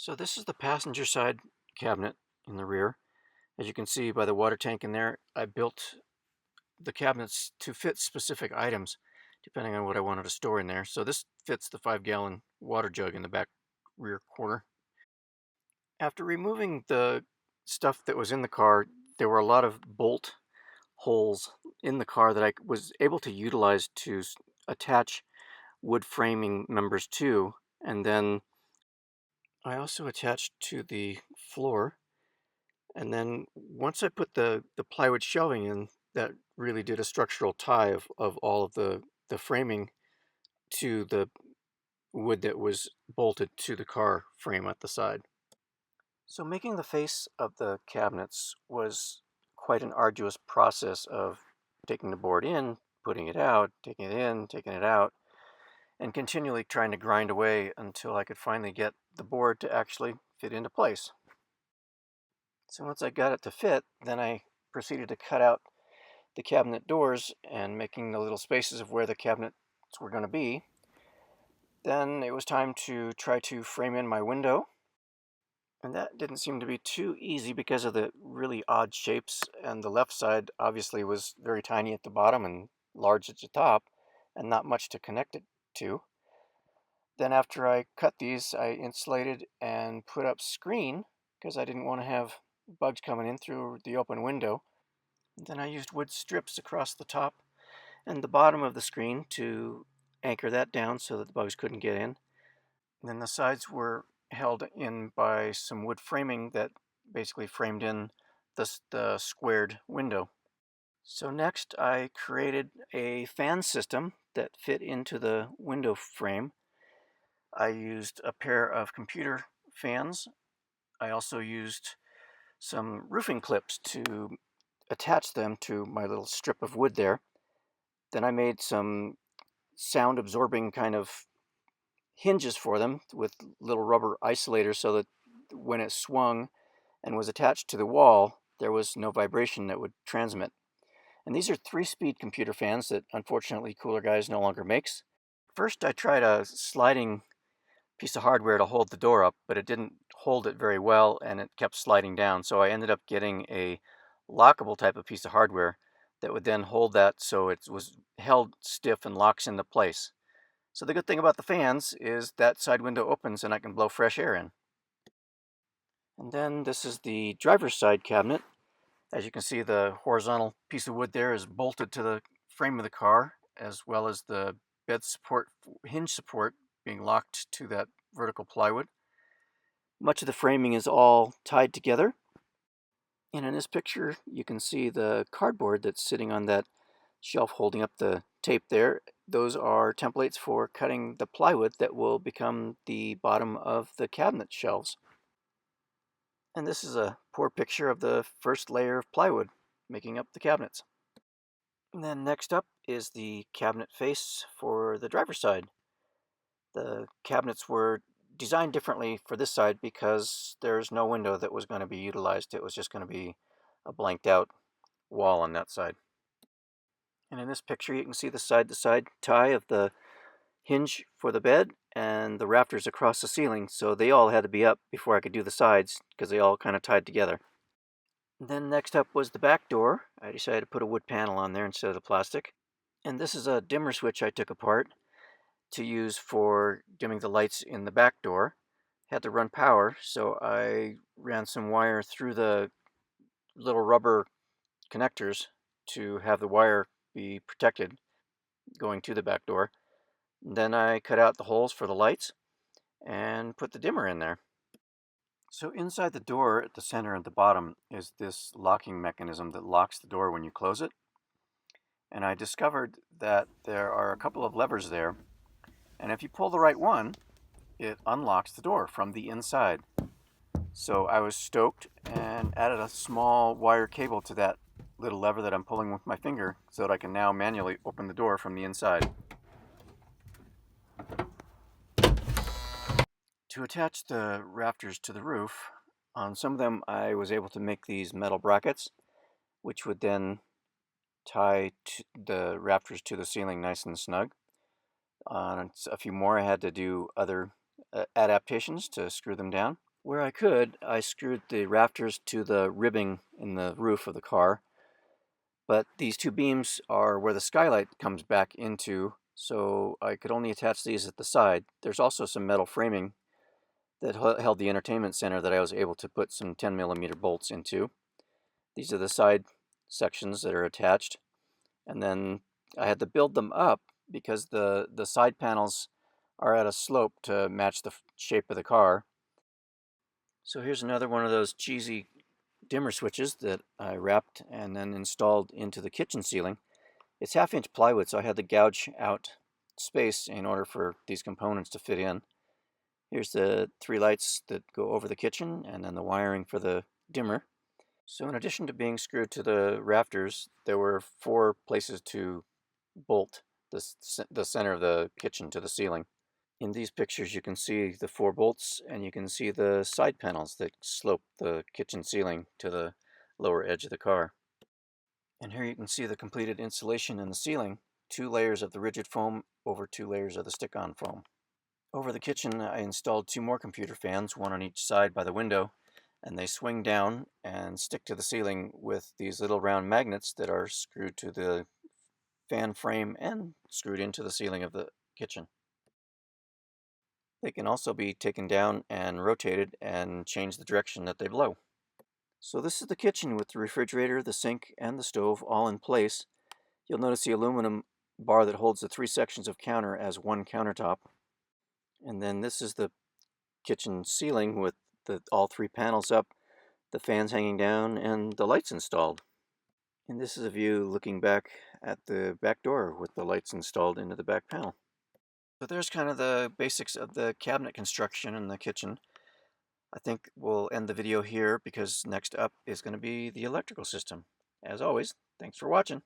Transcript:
So this is the passenger side cabinet in the rear. As you can see by the water tank in there, I built the cabinets to fit specific items depending on what I wanted to store in there. So this fits the 5-gallon water jug in the back rear corner. After removing the stuff that was in the car, there were a lot of bolt holes in the car that I was able to utilize to attach wood framing members to. And then I also attached to the floor. And then once I put the plywood shelving in, that really did a structural tie of all of the framing to the wood that was bolted to the car frame at the side. So making the face of the cabinets was quite an arduous process of taking the board in, putting it out, taking it in, taking it out, and continually trying to grind away until I could finally get the board to actually fit into place. So once I got it to fit, then I proceeded to cut out the cabinet doors and making the little spaces of where the cabinets were going to be. Then it was time to try to frame in my window. And that didn't seem to be too easy because of the really odd shapes. And the left side obviously was very tiny at the bottom and large at the top, and not much to connect it to. Then after I cut these, I insulated and put up screen because I didn't want to have bugs coming in through the open window. Then I used wood strips across the top and the bottom of the screen to anchor that down so that the bugs couldn't get in. And then the sides were held in by some wood framing that basically framed in the squared window. So next I created a fan system that fit into the window frame. I used a pair of computer fans. I also used some roofing clips to attach them to my little strip of wood there. Then I made some sound absorbing kind of hinges for them with little rubber isolators so that when it swung and was attached to the wall, there was no vibration that would transmit. And these are 3-speed computer fans that unfortunately Cooler Guys no longer makes. First, I tried a sliding piece of hardware to hold the door up, but it didn't hold it very well and it kept sliding down. So I ended up getting a lockable type of piece of hardware that would then hold that so it was held stiff and locks into place. So the good thing about the fans is that side window opens and I can blow fresh air in. And then this is the driver's side cabinet. As you can see, the horizontal piece of wood there is bolted to the frame of the car, as well as the bed support, hinge support being locked to that vertical plywood. Much of the framing is all tied together. And in this picture, you can see the cardboard that's sitting on that shelf holding up the tape there. Those are templates for cutting the plywood that will become the bottom of the cabinet shelves. And this is a poor picture of the first layer of plywood making up the cabinets. And then next up is the cabinet face for the driver's side. The cabinets were designed differently for this side because there's no window that was going to be utilized. It was just going to be a blanked out wall on that side. And in this picture, you can see the side-to-side tie of the hinge for the bed and the rafters across the ceiling. So they all had to be up before I could do the sides because they all kind of tied together. And then next up was the back door. I decided to put a wood panel on there instead of the plastic. And this is a dimmer switch I took apart to use for dimming the lights in the back door. Had to run power, so I ran some wire through the little rubber connectors to have the wire be protected going to the back door. Then I cut out the holes for the lights and put the dimmer in there. So inside the door at the center and the bottom is this locking mechanism that locks the door when you close it. And I discovered that there are a couple of levers there, and if you pull the right one, it unlocks the door from the inside. So I was stoked and added a small wire cable to that little lever that I'm pulling with my finger so that I can now manually open the door from the inside. To attach the rafters to the roof, on some of them I was able to make these metal brackets, which would then tie the rafters to the ceiling nice and snug. On a few more I had to do other adaptations to screw them down. Where I could, I screwed the rafters to the ribbing in the roof of the car, but these two beams are where the skylight comes back into, so I could only attach these at the side. There's also some metal framing that held the entertainment center that I was able to put some 10mm bolts into. These are the side sections that are attached, and then I had to build them up because the side panels are at a slope to match the shape of the car. So here's another one of those cheesy dimmer switches that I wrapped and then installed into the kitchen ceiling. It's 1/2 inch plywood, so I had to gouge out space in order for these components to fit in. Here's the 3 lights that go over the kitchen, and then the wiring for the dimmer. So in addition to being screwed to the rafters, there were 4 places to bolt the center of the kitchen to the ceiling. In these pictures, you can see the 4 bolts, and you can see the side panels that slope the kitchen ceiling to the lower edge of the car. And here you can see the completed insulation in the ceiling, 2 layers of the rigid foam over 2 layers of the stick-on foam. Over the kitchen, I installed 2 more computer fans, one on each side by the window, and they swing down and stick to the ceiling with these little round magnets that are screwed to the fan frame and screwed into the ceiling of the kitchen. They can also be taken down and rotated and change the direction that they blow. So this is the kitchen with the refrigerator, the sink, and the stove all in place. You'll notice the aluminum bar that holds the 3 sections of counter as one countertop. And then this is the kitchen ceiling with all 3 panels up, the fans hanging down, and the lights installed. And this is a view looking back at the back door with the lights installed into the back panel. So there's kind of the basics of the cabinet construction in the kitchen. I think we'll end the video here because next up is going to be the electrical system. As always, thanks for watching.